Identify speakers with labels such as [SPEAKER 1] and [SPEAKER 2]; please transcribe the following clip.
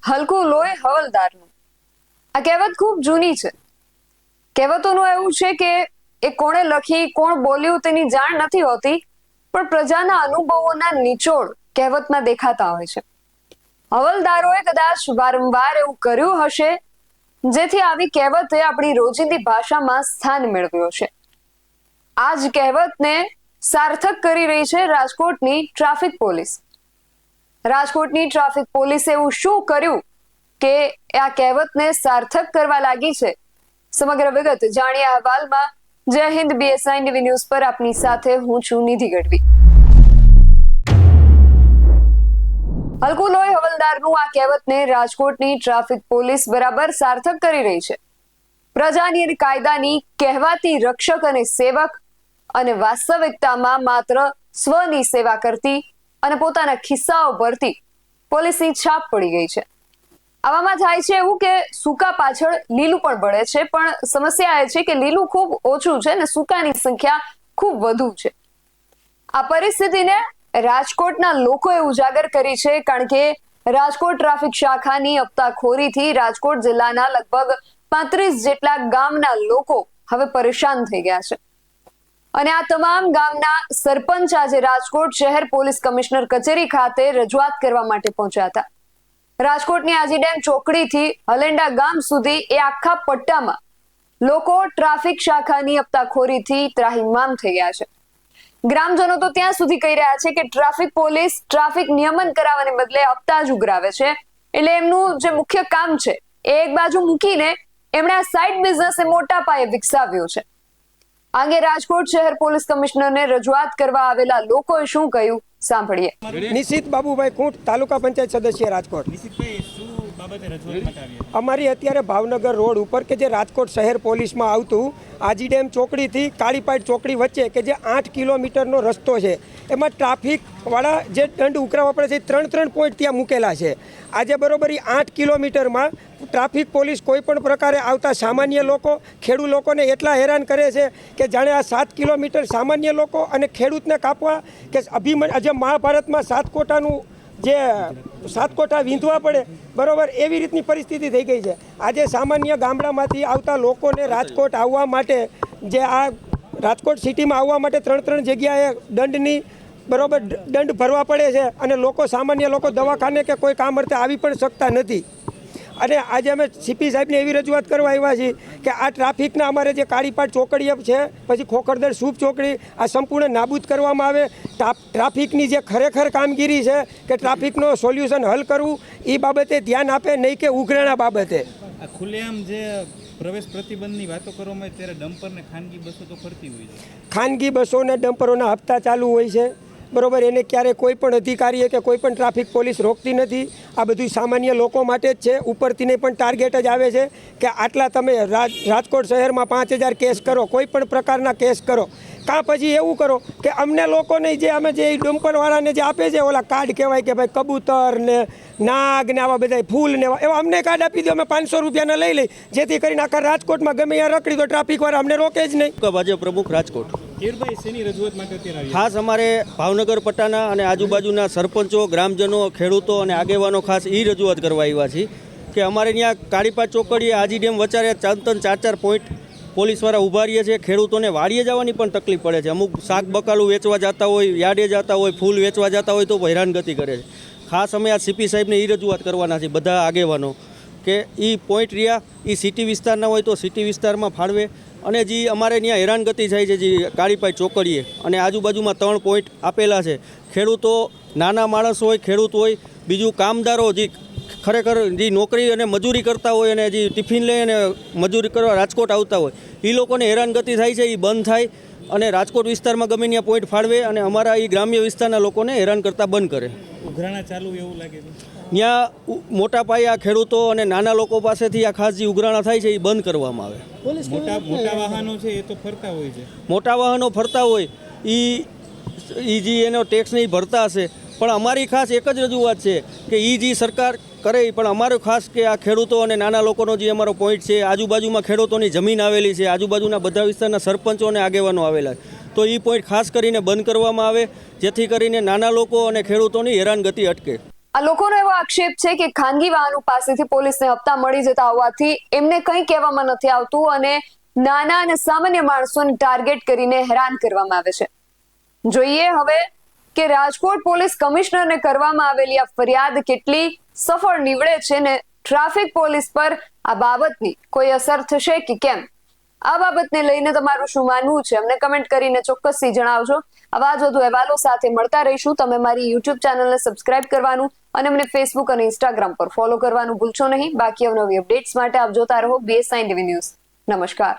[SPEAKER 1] હલકું લોહી હવલદારનું. આ કહેવત ખૂબ જૂની છે. કહેવતોનું એવું છે કે એ કોણે લખી, કોણ બોલ્યું તેની જાણ નથી હોતી, પણ પ્રજાના અનુભવોના નિચોડ કહેવતમાં દેખાતા હોય છે. હવલદારોએ કદાચ વારંવાર એવું કર્યું હશે, જેથી આવી કહેવતે આપણી રોજિંદી ભાષામાં સ્થાન મેળવ્યું છે. આ જ કહેવતને સાર્થક કરી રહી છે રાજકોટની ટ્રાફિક પોલીસ. રાજકોટની ટ્રાફિક પોલીસે એવું શું કર્યું કે આ કહેવતને સાર્થક કરવા લાગી છે? સમગ્ર વિગત જાણીએ અહેવાલમાં. જય હિન્દ, BSI NTV ન્યૂઝ પર આપની સાથે હું છું નિધિ ગઢવી. હલકું લોહી હવલદારનું આ કહેવતને રાજકોટની ટ્રાફિક પોલીસ બરાબર સાર્થક કરી રહી છે. પ્રજાની અને કાયદાની કહેવાતી રક્ષક અને સેવક, અને વાસ્તવિકતામાં માત્ર સ્વની સેવા કરતી અને પોતાના ખિસ્સાઓ ભરતી પોલીસની છાપ પડી ગઈ છે. આવામાં થાય છે એવું કે સૂકા પાછળ લીલું પણ બળે છે, પણ સમસ્યા એ છે કે લીલું ખૂબ ઓછું છે અને સૂકાની સંખ્યા ખૂબ વધુ છે. આ પરિસ્થિતિને રાજકોટના લોકોએ ઉજાગર કરી છે, કારણ કે રાજકોટ ટ્રાફિક શાખાની હપ્તાખોરીથી રાજકોટ જિલ્લાના લગભગ 35 જેટલા ગામના લોકો હવે પરેશાન થઈ ગયા છે. અને આ તમામ ગામના સરપંચ આજે રાજકોટ શહેર પોલીસ કમિશનર કચેરી ખાતે રજૂઆત કરવા માટે પહોંચ્યા હતા. રાજકોટની આજીડેમ ચોકડીથી હલેન્ડા ગામ સુધી એ આખા પટ્ટામાં લોકો ટ્રાફિક શાખાની હપ્તાખોરીથી ત્રાહિમામ થઈ ગયા છે. ગ્રામજનો તો ત્યાં સુધી કહી રહ્યા છે કે ટ્રાફિક પોલીસ ટ્રાફિક નિયમન કરાવવાને બદલે હપ્તા જ ઉઘરાવે છે. એટલે એમનું જે મુખ્ય કામ છે એ એક બાજુ મૂકીને એમણે આ સાઇડ બિઝનેસ મોટા પાયે વિકસાવ્યો છે. આગે રાજકોટ શહેર પોલીસ કમિશનરને રજૂઆત કરવા આવેલા લોકોએ શું કહ્યું સાંભળીએ.
[SPEAKER 2] નિશિત બાબુભાઈ કુંટ, તાલુકા પંચાયત સદસ્ય રાજકોટ. અમારી અત્યારે ભાવનગર રોડ ઉપર કે જે રાજકોટ શહેર પોલીસમાં આવતું આજીડેમ ચોકડીથી કાળીપાટ ચોકડી વચ્ચે કે જે 8 કિલોમીટરનો રસ્તો છે, એમાં ટ્રાફિકવાળા જે દંડ ઉઘરાવવા પડે છે 3 પોઈન્ટ ત્યાં મૂકેલા છે. આજે બરોબર 8 કિલોમીટરમાં ટ્રાફિક પોલીસ કોઈ પણ પ્રકારે આવતા સામાન્ય લોકો, ખેડૂત લોકોને એટલા હેરાન કરે છે કે જાણે આ 7 કિલોમીટર સામાન્ય લોકો અને ખેડૂતને કાપવા કે જે મહાભારતમાં જે સાત કોઠા વીંધવા પડે બરોબર એવી રીતની પરિસ્થિતિ થઈ ગઈ છે. આજે સામાન્ય ગામડામાંથી આવતા લોકોને રાજકોટ આવવા માટે, જે આ રાજકોટ સિટીમાં આવવા માટે 3 જગ્યાએ દંડ ભરવા પડે છે, અને સામાન્ય લોકો દવાખાને કે કોઈ કામ અર્થે આવી પણ શકતા નથી. અને આજે અમે CP સાહેબને એવી રજૂઆત કરવા આવ્યા છીએ કે આ ટ્રાફિકના અમારે જે કાળીપાટ ચોકડીએ છે, પછી ખોખરદર સૂપ ચોકડી, આ સંપૂર્ણ નાબૂદ કરવામાં આવે. ટ્રાફિકની જે ખરેખર કામગીરી છે કે ટ્રાફિકનો સોલ્યુશન હલ કરવું, એ બાબતે ધ્યાન આપે, નહીં કે ઉઘરાણા બાબતે.
[SPEAKER 3] ખુલ્લેઆમ જે પ્રવેશ પ્રતિબંધની વાતો કરવામાં આવે ત્યારે ડમ્પર ને ખાનગી બસો તો ફરતી હોય છે.
[SPEAKER 2] ખાનગી બસોને ડમ્પરોના હપ્તા ચાલુ હોય છે બરોબર. એને ક્યારે કોઈ પણ અધિકારીએ કે કોઈ પણ ટ્રાફિક પોલીસ રોકતી નથી. આ બધું સામાન્ય લોકો માટે જ છે. ઉપરથી નહીં પણ ટાર્ગેટ જ આવે છે કે આટલા તમે રાજકોટ શહેરમાં 5000 કેસ કરો, કોઈ પણ પ્રકારના કેસ કરો, કાં પછી એવું કરો કે અમને લોકોને જે અમે જે ડમ્પરવાળાને જે આપે છે ઓલા કાર્ડ કહેવાય કે ભાઈ કબૂતર ને નાગ ને આવા બધા ફૂલ ને એવા અમને કાર્ડ આપી દો, અમે 500 રૂપિયાના લઈ લઈ, જેથી કરીને આખા રાજકોટમાં ગમે ત્યાં રખડી તો ટ્રાફિકવાળા અમને રોકે જ નહીં.
[SPEAKER 4] ભાજપ પ્રમુખ રાજકોટ.
[SPEAKER 3] શેની રજૂઆત માટે અત્યારે
[SPEAKER 4] ખાસ અમારે ભાવનગર પટ્ટાના અને આજુબાજુના સરપંચો, ગ્રામજનો, ખેડૂતો અને આગેવાનો ખાસ એ રજૂઆત કરવા આવ્યા છીએ કે અમારે ત્યાં કાળીપાટ ચોકડીએ આજીડેમ વચારે 4 પોઈન્ટ પોલીસવાળા ઊભા રહીએ છીએ. ખેડૂતોને વાડીએ જવાની પણ તકલીફ પડે છે. અમુક શાક બકાલું વેચવા જતા હોય, યાર્ડે જતા હોય, ફૂલ વેચવા જતા હોય તો હેરાનગતિ કરે છે. ખાસ અમે આ CP સાહેબને એ રજૂઆત કરવાના છે બધા આગેવાનો કે એ પોઈન્ટ રહ્યા એ સિટી વિસ્તારના હોય તો સિટી વિસ્તારમાં ફાળવે, અને જે અમારે ત્યાં હેરાનગતિ થાય છે જે કાળીપાટ ચોકડીએ અને આજુબાજુમાં 3 પોઈન્ટ આપેલા છે. ખેડૂતો, નાના માણસ હોય, ખેડૂત હોય, બીજું કામદારો જે ખરેખર જે નોકરી અને મજૂરી કરતા હોય અને જે ટિફિન લઈ અને મજૂરી કરવા રાજકોટ આવતા હોય, એ લોકોને હેરાનગતિ થાય છે. એ બંધ થાય અને રાજકોટ વિસ્તારમાં ગમે ત્યાં પોઈન્ટ ફાળવે અને અમારા એ ગ્રામ્ય વિસ્તારના લોકોને હેરાન કરતા બંધ કરે.
[SPEAKER 3] ઉઘરાણા ચાલુ એવું લાગે છે
[SPEAKER 4] ત્યાં મોટા પાયે આ ખેડૂતો અને નાના લોકો પાસેથી આ ખાસ જે ઉઘરાણા થાય છે એ બંધ કરવામાં આવે.
[SPEAKER 3] મોટા વાહનો છે એ તો ફરતા હોય છે,
[SPEAKER 4] મોટા વાહનો ફરતા હોય એ જે એનો ટેક્સ નહીં ભરતા હશે, પણ અમારી ખાસ એક જ રજૂઆત છે કે એ જે સરકાર કરે, પણ અમારો ખાસ કે આ ખેડૂતો અને નાના લોકોનો જે અમારો પોઈન્ટ છે, આજુબાજુમાં ખેડૂતોની જમીન આવેલી છે, આજુબાજુના બધા વિસ્તારના સરપંચો અને આગેવાનો આવેલા છે, તો એ પોઈન્ટ ખાસ કરીને બંધ કરવામાં આવે, જેથી કરીને નાના લોકો અને ખેડૂતોની હેરાનગતિ અટકે.
[SPEAKER 1] આ લોકોનો એવો આક્ષેપ છે કે ખાનગી વાહનો પાસેથી પોલીસને હપ્તા મળી જતા હોવાથી એમને કંઈ કહેવામાં નથી આવતું અને નાના અને સામાન્ય માણસોને ટાર્ગેટ કરીને હેરાન કરવામાં આવે છે. જોઈએ હવે કે રાજકોટ પોલીસ કમિશનરને કરવામાં આવેલી આ ફરિયાદ કેટલી સફળ નીવડે છે ને ટ્રાફિક પોલીસ પર આ બાબતની કોઈ અસર થશે કે કેમ. આ બાબતને લઈને તમારું શું માનવું છે અમને કમેન્ટ કરીને ચોક્કસથી જણાવજો. આવા જ વધુ અહેવાલો સાથે મળતા રહીશું. તમે મારી યુટ્યુબ ચેનલને સબસ્ક્રાઇબ કરવાનું અને મને ફેસબુક અને ઇન્સ્ટાગ્રામ પર ફોલો કરવાનું ભૂલશો નહીં. બાકી અવનવી અપડેટ્સ માટે આપ જોતા રહો BS9 TV ન્યૂઝ. નમસ્કાર.